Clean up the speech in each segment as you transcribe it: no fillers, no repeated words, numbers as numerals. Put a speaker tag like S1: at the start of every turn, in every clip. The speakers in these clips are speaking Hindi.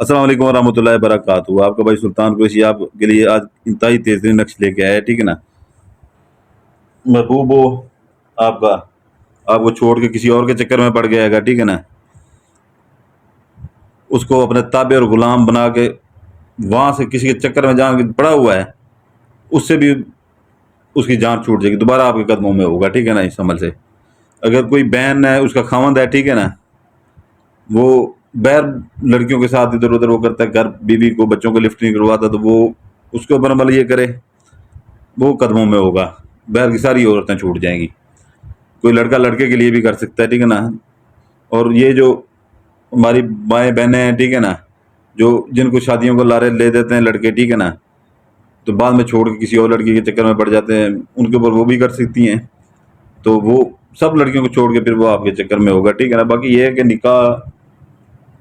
S1: अस्सलाम वालेकुम वरहमतुल्लाहि वबरकातुहू। आपका भाई सुल्तान कुरैशी आपके लिए आज इंतहाई तेज़ नक्श लेके आया है, ठीक है ना। महबूब हो आपका, आपको छोड़ के किसी और के चक्कर में पड़ गया है, ठीक है ना। उसको अपने ताबे और गुलाम बना के वहाँ से किसी के चक्कर में जहाँ पड़ा हुआ है, उससे भी उसकी जान छूट जाएगी, दोबारा आपके कदमों में होगा, ठीक है ना। इस अमल से अगर कोई बहन है, उसका खामंद है, ठीक है ना, वो बैर लड़कियों के साथ इधर उधर वो करता है, घर बीवी को बच्चों को लिफ्ट नहीं करवाता, तो वो उसके ऊपर अमल ये करे, वो कदमों में होगा, बैर की सारी औरतें छूट जाएंगी। कोई लड़का लड़के के लिए भी कर सकता है, ठीक है ना। और ये जो हमारी माएँ बहनें हैं, ठीक है ना, जो जिनको शादियों को लारे ले देते हैं लड़के, ठीक है ना, तो बाद में छोड़ के किसी और लड़की के चक्कर में पड़ जाते हैं, उनके ऊपर वो भी कर सकती हैं। तो वो सब लड़कियों को छोड़ के फिर वो आपके चक्कर में होगा, ठीक है ना। बाकी ये है कि निकाह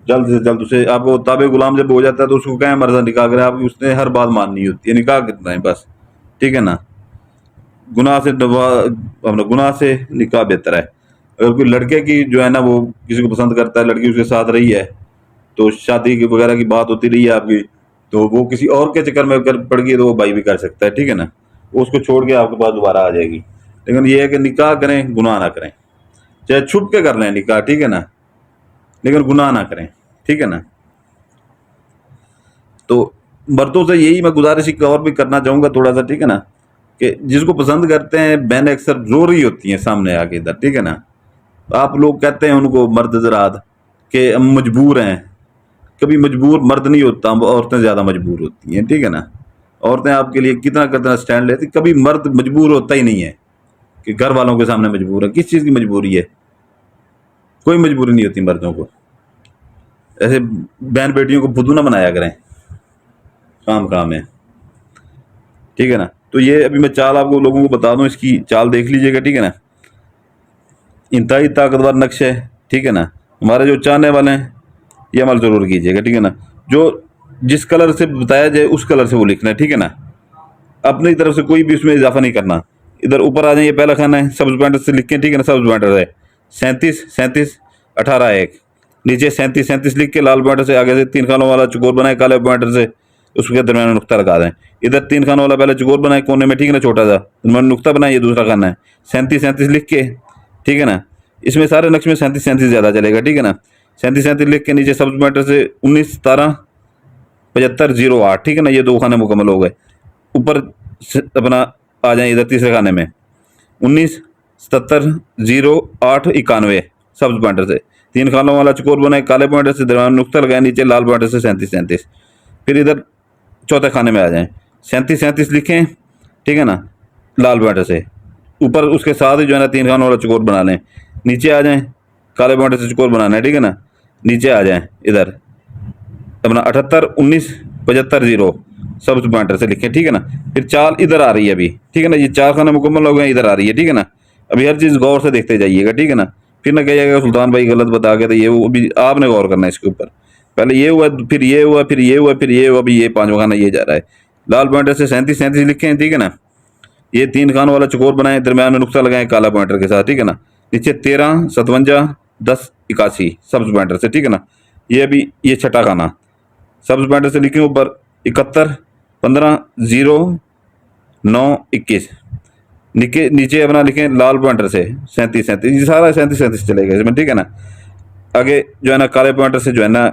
S1: जल्द से जल्द, उसे आपको ताबे गुलाम जब हो जाता है तो उसको क्या मर्जा निकाह करे, आपकी उसने हर बात माननी होती है, निकाह कितना है बस, ठीक है ना। गुनाह से अपना गुनाह से निकाह बेहतर है। अगर कोई लड़के की जो है ना, वो किसी को पसंद करता है, लड़की उसके साथ रही है, तो शादी की वगैरह की बात होती रही है आपकी, तो वो किसी और के चक्कर में अगर पड़ गई तो वो भाई भी कर सकता है, ठीक है ना। वो उसको छोड़ के आपके पास दोबारा आ जाएगी। लेकिन ये है कि निकाह करें, गुनाह ना करें, चाहे छुप के कर लें निकाह, ठीक है ना, लेकिन गुनाह ना करें, ठीक है ना। तो मर्दों से यही मैं गुजारिश एक और भी करना चाहूँगा थोड़ा सा, ठीक है ना, कि जिसको पसंद करते हैं बहनें अक्सर रो रही होती हैं सामने आके इधर, ठीक है ना। आप लोग कहते हैं उनको मर्द हज़रात कि हम मजबूर हैं, कभी मजबूर मर्द नहीं होता, औरतें ज़्यादा मजबूर होती हैं, ठीक है ना। औरतें आपके लिए कितना कितना स्टैंड लेती, कभी मर्द मजबूर होता ही नहीं है कि घर वालों के सामने मजबूर है। किस चीज़ की मजबूरी है? कोई मजबूरी नहीं होती मर्दों को। ऐसे बहन बेटियों को फुद्दू ना बनाया करें काम काम है, ठीक है ना। तो ये अभी मैं चाल आपको लोगों को बता दूं, इसकी चाल देख लीजिएगा, ठीक है ना। इंतहाई ताकतवर नक्श है, ठीक है ना। हमारे जो चाहने वाले हैं ये अमल ज़रूर कीजिएगा, ठीक है ना। जो जिस कलर से बताया जाए उस कलर से वो लिखना है, ठीक है ना। अपनी तरफ से कोई भी उसमें इजाफा नहीं करना। इधर ऊपर आ जाइए, पहला खाना है सब्ज बैंडर से लिखें, ठीक है ना। सब्ज बैंडर है 37 37 18 1, नीचे 37 37 लिख के लाल बैंडर से आगे से 3 खानों वाला चकोर बनाए काले बैंडर से, उसके दरमियान में नुक्ता लगा दें। इधर 3 खानों वाला पहले चकोर बनाए कोने में, ठीक है ना, छोटा सा दरमियान में नुक्ता बनाए, ये दूसरा खाना है 37 37 लिख के, ठीक है ना। इसमें सारे नक्श में 37 37 ज़्यादा चलेगा, ठीक है ना। 37 37 लिख के नीचे सब्ज बैंडर से 19 17 75 08, ठीक है ना। ये 2 खाने मुकम्मल हो गए। ऊपर अपना आ जाए इधर तीसरे खाने में 19 77 08 91 सब्ज पॉइंटर से 3 खानों वाला चकोर बनाए काले पॉइंटर से, दरमियान नुक्ता लगाए, नीचे लाल पॉइंटर से 37 37। फिर इधर चौथे खाने में आ जाएं 37 37 लिखें, ठीक है ना, लाल पॉइंटर से। ऊपर उसके साथ ही जो है ना 3 खानों वाला चकोर बना लें, नीचे आ जाएं, काले पॉइंटर से चकोर बनाना है, ठीक है ना। नीचे आ जाएं इधर अपना 78 19 75 0 सब्ज पॉइंटर से लिखें, ठीक है ना। फिर चाल इधर आ रही है अभी, ठीक है ना। ये 4 खाने मुकम्मल हो गए, इधर आ रही है, ठीक है ना। अभी हर चीज़ गौर से देखते जाइएगा, ठीक है ना। फिर ना कहिएगा सुल्तान भाई गलत बता के, तो ये वो अभी आपने गौर करना है इसके ऊपर। पहले ये हुआ, फिर ये हुआ, फिर ये हुआ, फिर ये हुआ, अभी ये 5वां खाना ये जा रहा है। लाल पॉइंटर से 37 37 लिखें, ठीक है ना। ये 3 खानों वाला चकोर बनाए, दरमियान में नुक्ता लगाएं काला पॉइंटर के साथ, ठीक है ना। नीचे 13 57 10 81 सब्ज पॉइंटर से, ठीक है ना। ये अभी ये छठा खाना सब्ज पॉइंटर से लिखें ऊपर 71 15 0 9 21, नीचे नीचे अपना लिखें लाल पॉइंटर से 37 37, ये सारा 37 37 चलेगा इसमें, ठीक है ना। आगे जो है ना काले पॉइंटर से जो है ना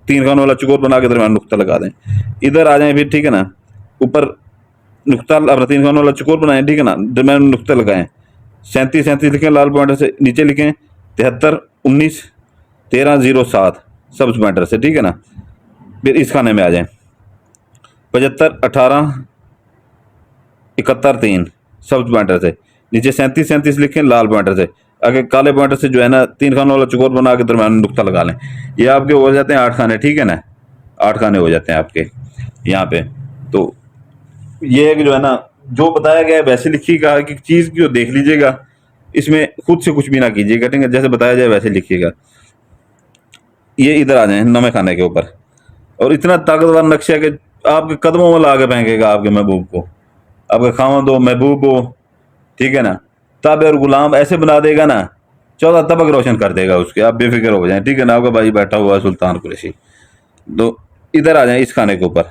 S1: 3 खानों वाला चकोर बना के दरमियान नुक्ता लगा दें। इधर आ जाएं फिर, ठीक है ना। ऊपर नुक्ता अपना 3 खानों वाला चकोर बनाएं, ठीक है ना, दरमियान में नुक्ता लगाएं 37 37 लिखें लाल पॉइंटर से, नीचे लिखें 73 19 13 0 7 सब्ज पॉइंटर से, ठीक है ना। फिर इस खाने में आ जाएं 75 18 71 3 सब्ज पॉइंटर से, नीचे 37 37 लिखें लाल पॉइंटर से, आगे काले पॉइंटर से जो है ना 3 खानों वाला चकोर बना के दरमियान में नुक्ता लगा लें। ये आपके हो जाते हैं 8 खाने, ठीक है ना। 8 खाने हो जाते हैं आपके यहाँ पे। तो ये है कि जो है ना, जो बताया गया है वैसे लिखिएगा, कि चीज़ की देख लीजिएगा, इसमें खुद से कुछ भी ना कीजिएगा, ठीक है। जैसे बताया जाए वैसे लिखिएगा। ये इधर आ जाए 9वें खाने के ऊपर, और इतना ताकतवर नक्शा है कि आपके कदमों में ला के फेंकेगा आपके महबूब को, आपका खामद हो महबूब हो, ठीक है ना। ताबे और गुलाम ऐसे बना देगा ना, 14 तबक रोशन कर देगा उसके, आप बेफिक्र हो जाएं, ठीक है ना। आपका भाई बैठा हुआ है सुल्तान कुरैशी। तो इधर आ जाएं इस खाने के ऊपर,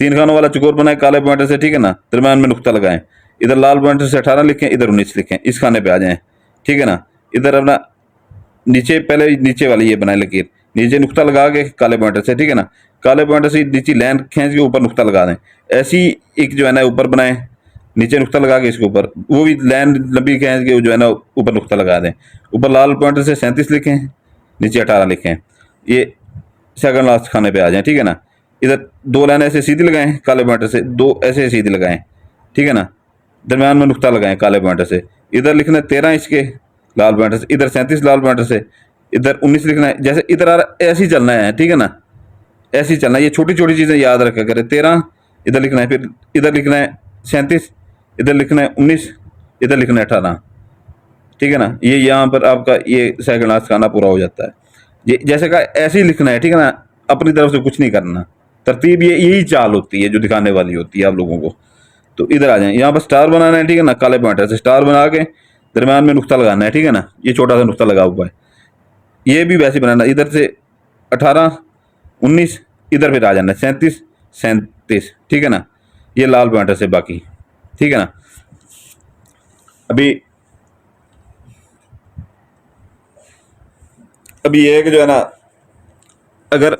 S1: 3 खानों वाला चकोर बनाए काले पॉइंटर से, ठीक है ना, दरम्यान में नुक्ता लगाएं, इधर लाल पॉइंटर से 18 लिखें, इधर 19 लिखें, इस खाने पे आ जाएं, ठीक है ना। इधर अपना नीचे पहले नीचे वाली ये बनाए लकीर, नीचे नुक्ता लगा के काले पॉइंटर से, ठीक है ना, काले पॉइंटर से नीचे लाइन खींच के ऊपर नुक्ता लगा दें। ऐसी एक जो है ना ऊपर बनाएं, नीचे नुक्ता लगा के इसके ऊपर वो भी लाइन लंबी खींच के जो है ना ऊपर नुक्ता लगा दें। ऊपर लाल पॉइंटर से 37 लिखें, नीचे 18 लिखें, ये सेकंड लास्ट खाने पे आ जाएं, ठीक है ना। इधर 2 लाइन ऐसे सीधी लगाएं काले पॉइंटर से, 2 ऐसे सीधी लगाएं, ठीक है ना, दरम्यान में नुक्ता लगाएं काले पॉइंटर से। इधर लिखना है 13 इसके लाल पॉइंटर से, इधर 37 लाल पॉइंटर से, इधर 19 लिखना है। जैसे इधर आ रहा है ऐसे ही चलना है, ठीक है ना, ऐसे ही चलना है। ये छोटी छोटी चीज़ें याद रखा करें। 13 इधर लिखना है, फिर इधर लिखना है 37, इधर लिखना है 19, इधर लिखना है 18, ठीक है ना। ये यहाँ पर आपका ये सेकंड लास्ट खाना पूरा हो जाता है। ये जैसे का ऐसे ही लिखना है, ठीक है ना, अपनी तरफ से कुछ नहीं करना। तरतीब ये यही चाल होती है जो दिखाने वाली होती है आप लोगों को। तो इधर आ जाएं, यहाँ पर स्टार बनाना है, ठीक है ना, काले पॉइंटर से स्टार बना के दरम्यान में नुक्ता लगाना है, ठीक है ना, ये छोटा सा नुक्ता लगा हुआ है। ये भी वैसे बनाना, इधर से 18 19, इधर फिर आ जाना 37 37, ठीक है ना, ये लाल पॉइंटर से बाकी, ठीक है ना। अभी ये है कि जो है ना, अगर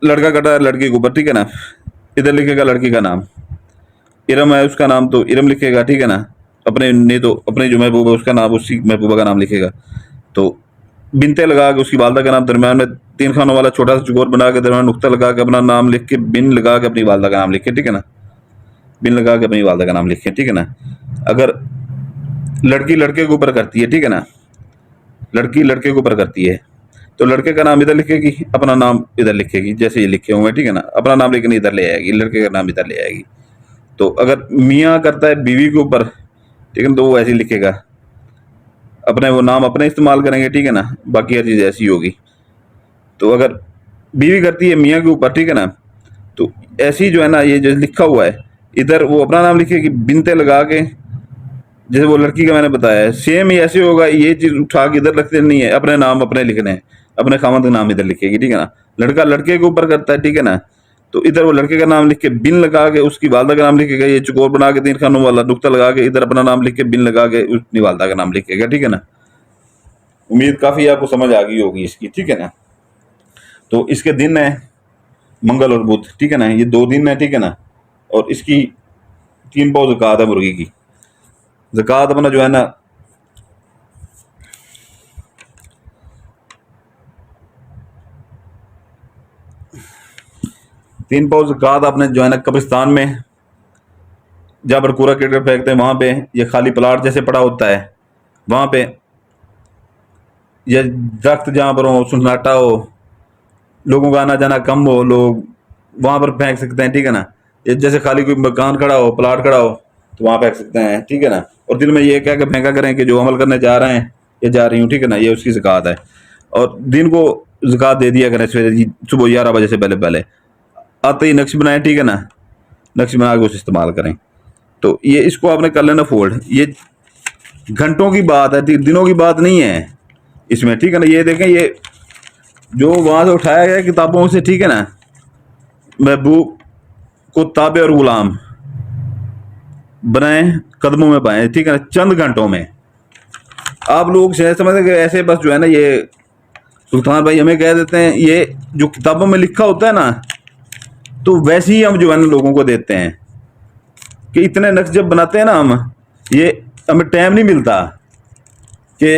S1: लड़का कटा है लड़की के ऊपर, ठीक है ना, इधर लिखेगा लड़की का नाम, इरम है उसका नाम तो इरम लिखेगा, ठीक है ना। अपने नहीं तो अपने जो महबूबा है उसका नाम, उसी महबूबा का नाम लिखेगा। तो बिनते लगा के उसकी वालदा का नाम, दरम्यान में 3 खानों वाला छोटा सा चकोर बना के दरम्यान नुक्ता लगा के अपना नाम लिख के, बिन लगा के अपनी वालदा का नाम लिखे, ठीक है ना, बिन लगा के अपनी वालदा का नाम लिखे, ठीक है ना। अगर लड़की लड़के के ऊपर करती है, ठीक है ना, लड़की लड़के के ऊपर करती है, तो लड़के का नाम इधर लिखेगी, अपना नाम इधर लिखेगी, जैसे ये लिखे हुए हैं, ठीक है ना, अपना नाम लेकिन इधर ले आएगी, लड़के का नाम इधर ले आएगी। तो अगर मियाँ करता है बीवी के ऊपर, ठीक है ना, तो वो ऐसे ही लिखेगा, अपने वो नाम अपने इस्तेमाल करेंगे, ठीक है ना, बाकी हर चीज़ ऐसी होगी। तो अगर बीवी करती है मियाँ के ऊपर, ठीक है ना, तो ऐसी जो है ना, ये जो लिखा हुआ है इधर वो अपना नाम लिखेगी, बिनते लगा के, जैसे वो लड़की का मैंने बताया है, सेम ही ऐसे होगा। ये चीज़ उठा के इधर रखते नहीं है, अपने नाम अपने लिखने हैं, अपने खामद का नाम इधर लिखेगी, ठीक है ना। लड़का लड़के के ऊपर करता है, ठीक है ना, तो इधर वो लड़के का नाम लिख के बिन लगा के उसकी वालदा का नाम लिखेगा, ये चकोर बना के 3 खानों वाला नुक्ता लगा के इधर अपना नाम लिख के बिन लगा के उसकी वालदा का नाम लिखेगा, ठीक है ना। उम्मीद काफ़ी आपको समझ आ गई होगी इसकी, ठीक है ना। तो इसके दिन है मंगल और बुध, ठीक है ना, ये 2 दिन है, ठीक है ना। और इसकी 3 पाव ज़कात है मुर्गी की। ज़कात अपना जो है ना, तीन पाव ज़कात आपने जो है ना कब्रिस्तान में जहाँ पर कूड़ा करकट फेंकते हैं वहाँ पे, या खाली प्लाट जैसे पड़ा होता है वहाँ पे, या दरख्त जहाँ पर हो, सन्नाटा हो, लोगों का आना जाना कम हो, लोग वहाँ पर फेंक सकते हैं, ठीक है ना। ये जैसे खाली कोई मकान खड़ा हो, प्लाट खड़ा हो, तो वहाँ फेंक सकते हैं, ठीक है ना। और दिल में ये कह के फेंका करें कि जो अमल करने जा रहे हैं या जा रही हूँ, ठीक है ना, ये उसकी ज़कात है। और दिन को ज़कात दे दिया करें सवेरे सुबह 11 बजे से पहले पहले, आते ही नक्श बनाएं, ठीक है ना, नक्श बना के उसे इस्तेमाल करें। तो ये इसको आपने कर लेना फोल्ड। ये घंटों की बात है, दिनों की बात नहीं है इसमें, ठीक है ना। ये देखें, ये जो वहाँ से उठाया गया किताबों से, ठीक है ना, महबूब को ताबे और गुलाम बनाए, कदमों में पाए, ठीक है ना, चंद घंटों में। आप लोग शायद समझते कि ऐसे बस जो है ना, ये सुल्तान भाई हमें कह देते हैं, ये जो किताबों में लिखा होता है ना, तो वैसे ही हम जो है ना लोगों को देते हैं कि इतने नक्श जब बनाते हैं ना हम, ये हमें टाइम नहीं मिलता कि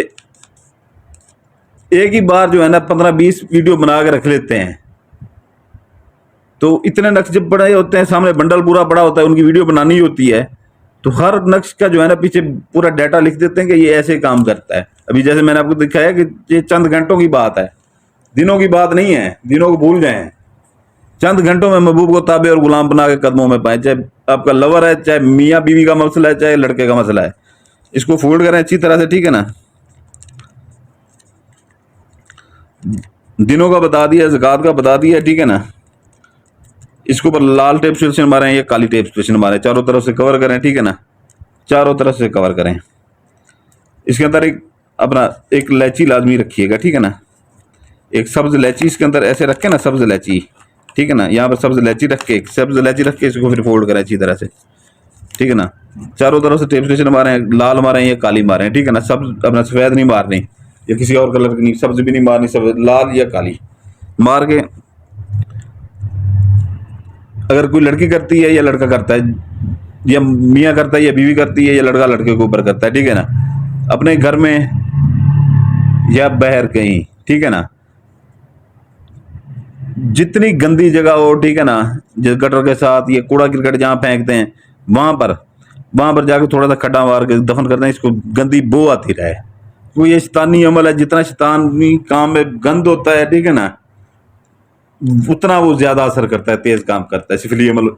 S1: एक ही बार जो है ना 15-20 वीडियो बना के रख लेते हैं। तो इतने नक्श जब बड़े होते हैं, सामने बंडल पूरा बड़ा होता है, उनकी वीडियो बनानी होती है, तो हर नक्श का जो है ना पीछे पूरा डाटा लिख देते हैं कि ये ऐसे काम करता है। अभी जैसे मैंने आपको दिखाया कि ये चंद घंटों की बात है, दिनों की बात नहीं है, दिनों को भूल जाएं। चंद घंटों में महबूब को ताबे और गुलाम बना के कदमों में पाए, चाहे आपका लवर है, चाहे मियाँ बीवी का मसला है, चाहे लड़के का मसला है। इसको फोल्ड करें अच्छी तरह से, ठीक है ना। दिनों का बता दिया, ज़कात का बता दिया, ठीक है ना। इसके ऊपर लाल टेप स्टेशन मारें या काली टेप स्टेशन मारें, चारों तरफ से कवर करें, ठीक है ना, चारों तरफ से कवर करें। इसके अंदर एक अपना एक इलायची लाजमी रखिएगा, ठीक है ना, एक सब्ज इलायची इसके अंदर ऐसे रखें ना, सब्ज इलायची ठीक है ना। यहाँ पर सब्ज इलायची रख के इसको फिर फोल्ड करें अच्छी तरह से, ठीक है ना। चारों तरफ से टेप स्टेशन मारे, लाल मारे या काली मारे, ठीक है ना। सब अपना सफेद नहीं मारनी या किसी और कलर की नहीं, सब्ज भी नहीं मारनी, सब लाल या काली मार के। अगर कोई लड़की करती है या लड़का करता है, या मियाँ करता है या बीवी करती है, या लड़का लड़के के ऊपर करता है, ठीक है ना, अपने घर में या बाहर कहीं, ठीक है ना, जितनी गंदी जगह हो, ठीक है ना, जो गटर के साथ ये कूड़ा क्रिकेट जहाँ फेंकते हैं वहां पर जाके थोड़ा सा खड्डा मार के दफन करते हैं, इसको गंदी बो आती रहे। तो ये शैतानी अमल है, जितना शैतानी काम में गंद होता है, ठीक है ना, उतना वो ज्यादा असर करता है, तेज काम करता है सिफली अमल।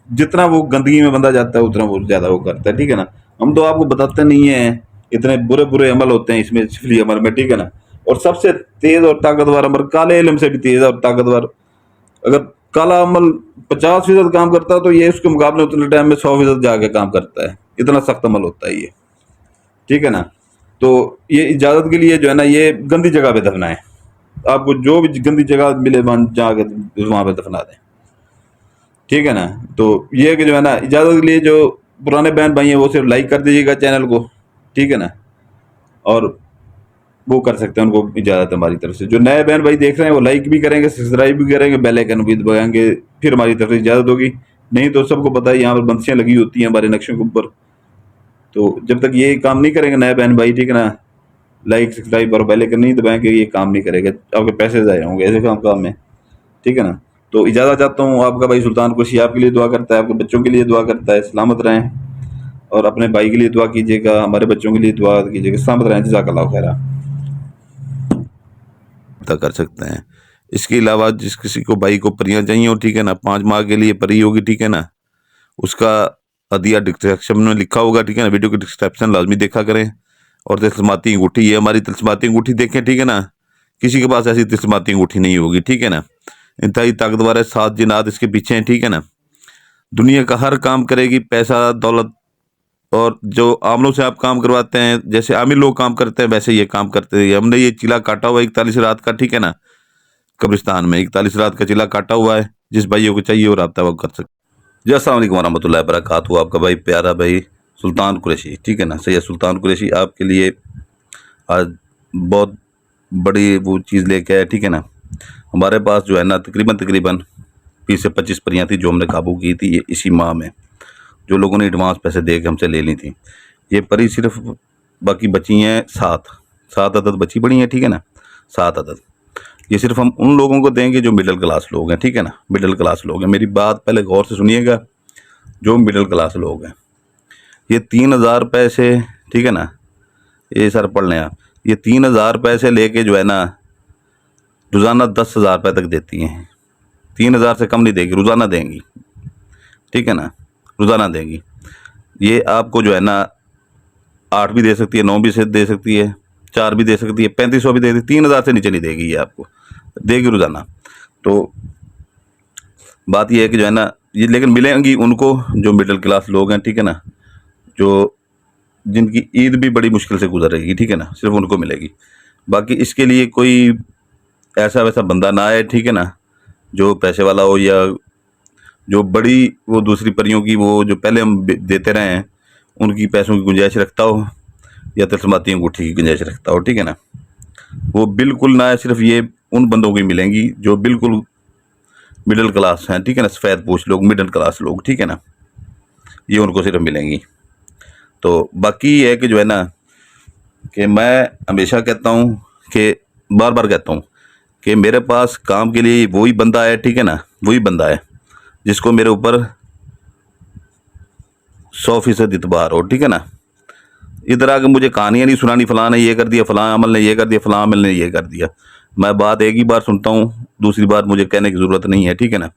S1: जितना वो गंदगी में बंदा जाता है उतना वो ज्यादा वो करता है, ठीक है ना। हम तो आपको बताते नहीं है, इतने बुरे बुरे अमल होते हैं इसमें सिफली अमल में, ठीक है ना। और सबसे तेज और ताकतवर अमल काले इल्म से भी तेज और ताकतवर। अगर काला अमल 50% काम करता है तो ये उसके मुकाबले उतने टाइम में 100% जाके काम करता है। इतना सख्त अमल होता है ये, ठीक है ना। तो ये इजाजत के लिए जो है ना, ये गंदी जगह पे दफनाएं। आपको जो भी गंदी जगह मिले जाके वहां पे दफना दें, ठीक है ना। तो ये कि जो है ना, इजाजत के लिए जो पुराने बहन भाई हैं वो सिर्फ लाइक कर दीजिएगा चैनल को, ठीक है ना, और वो कर सकते हैं, उनको इजाजत है हमारी तरफ से। जो नए बहन भाई देख रहे हैं वो लाइक भी करेंगे, सब्सक्राइब भी करेंगे, बेल आइकन भी दबाएंगे, फिर हमारी तरफ से इजाजत होगी। नहीं तो सबको पता है यहाँ पर बंदिशें लगी होती हैं हमारे नक्शों के ऊपर, तो जब तक ये काम नहीं करेंगे नए बहन भाई, ठीक है ना, लाइक सब्सक्राइब और बेल आइकन नहीं दबाएंगे, ये काम नहीं करेगा, आपके पैसे ज़ाया होंगे ऐसे काम में, ठीक है ना। तो इजाज़त चाहता हूँ, आपका भाई सुल्तान कुरैशी आपके लिए दुआ करता है, आपके बच्चों के लिए दुआ करता है, सलामत रहें। और अपने भाई के लिए दुआ कीजिएगा, हमारे बच्चों के लिए दुआ कीजिएगा, सलामत रहें। जज़ाकल्लाहु खैरा कर सकते हैं। इसके अलावा जिस किसी को भाई को परियां चाहिए हो, ठीक है ना, 5 माह के लिए परी होगी, ठीक है ना, उसका हदिया डिस्क्रिप्शन में लिखा होगा, ठीक है ना। वीडियो की डिस्क्रिप्शन लाजमी देखा करें। और तिलस्माती अंगूठी, ये हमारी तिलस्माती अंगूठी देखें, ठीक है ना, किसी के पास ऐसी तिलस्माती अंगूठी नहीं होगी, ठीक है ना। इंतहाई ताकतवर है, 7 जिन्नात इसके पीछे हैं, ठीक है ना। दुनिया का हर काम करेगी, पैसा दौलत, और जो आमलों से आप काम करवाते हैं, जैसे आमिर लोग काम करते हैं वैसे ये काम करते हैं। हमने ये चिला काटा हुआ 41 रात का, ठीक है ना, कब्रिस्तान में 41 रात का चिला काटा हुआ है। जिस भाइयों को चाहिए वो रब्ता वो कर सकते। जी अस्सलाम वालेकुम वरहमतुल्लाहि वबरकातुहू। आपका भाई प्यारा भाई सुल्तान कुरैशी, ठीक है ना, सैयद सुल्तान कुरैशी आपके लिए आज बहुत बड़ी वो चीज़ लेके आया, ठीक है ना। हमारे पास जो है ना तकरीबन 20 से 25 परियाँ थी जो हमने काबू की थी ये इसी माह में, जो लोगों ने एडवांस पैसे दे के हमसे ले ली थी। ये परी सिर्फ बाकी बची हैं 7 अदद बची पड़ी हैं, ठीक है ना, 7 अदद। ये सिर्फ हम उन लोगों को देंगे जो मिडिल क्लास लोग हैं, ठीक है ना, मिडिल क्लास लोग हैं। मेरी बात पहले गौर से सुनिएगा, जो मिडिल क्लास लोग हैं। ये 3000 रुपये से, ठीक है ना, ये सर पढ़ लें आप, ये 3000 रुपये से लेके जो है ना रोज़ाना 10,000 रुपये तक देती हैं। 3000 से कम नहीं देगी, रोज़ाना देंगी, ठीक है ना, रोज़ाना देंगी। ये आपको जो है ना 8 भी दे सकती है, 9 भी से दे सकती है, 4 भी दे सकती है, 3500 भी दे सकती है, 3000 से नीचे नहीं देगी, ये आपको देगी रोज़ाना। तो बात ये है कि जो है ना ये लेकिन मिलेंगी उनको जो मिडिल क्लास लोग हैं, ठीक है ना, जो जिनकी ईद भी बड़ी मुश्किल से गुजरेगी, ठीक है ना, सिर्फ उनको मिलेगी। बाकी इसके लिए कोई ऐसा वैसा बंदा ना आए, ठीक है ना, जो पैसे वाला हो या जो बड़ी वो दूसरी परियों की वो जो पहले हम देते रहे हैं उनकी पैसों की गुंजाइश रखता हो या तिलस्माती अंगूठी की गुंजाइश रखता हो, ठीक है ना, वो बिल्कुल ना है। सिर्फ ये उन बंदों की मिलेंगी जो बिल्कुल मिडिल क्लास हैं, ठीक है ना, सफ़ेद पोश लोग, मिडिल क्लास लोग, ठीक है ना, ये उनको सिर्फ मिलेंगी। तो बाकी ये है कि जो है ना कि मैं हमेशा कहता हूँ कि बार बार कहता हूँ कि मेरे पास काम के लिए वही बंदा है, ठीक है ना, वही बंदा है जिसको मेरे ऊपर 100% इतबार हो, ठीक है ना। इधर आके मुझे कहानियाँ नहीं सुनानी, फलां ने ये कर दिया, फलां अमल ने ये कर दिया, फलां अमल ने ये कर दिया। मैं बात एक ही बार सुनता हूँ, दूसरी बार मुझे कहने की ज़रूरत नहीं है, ठीक है ना।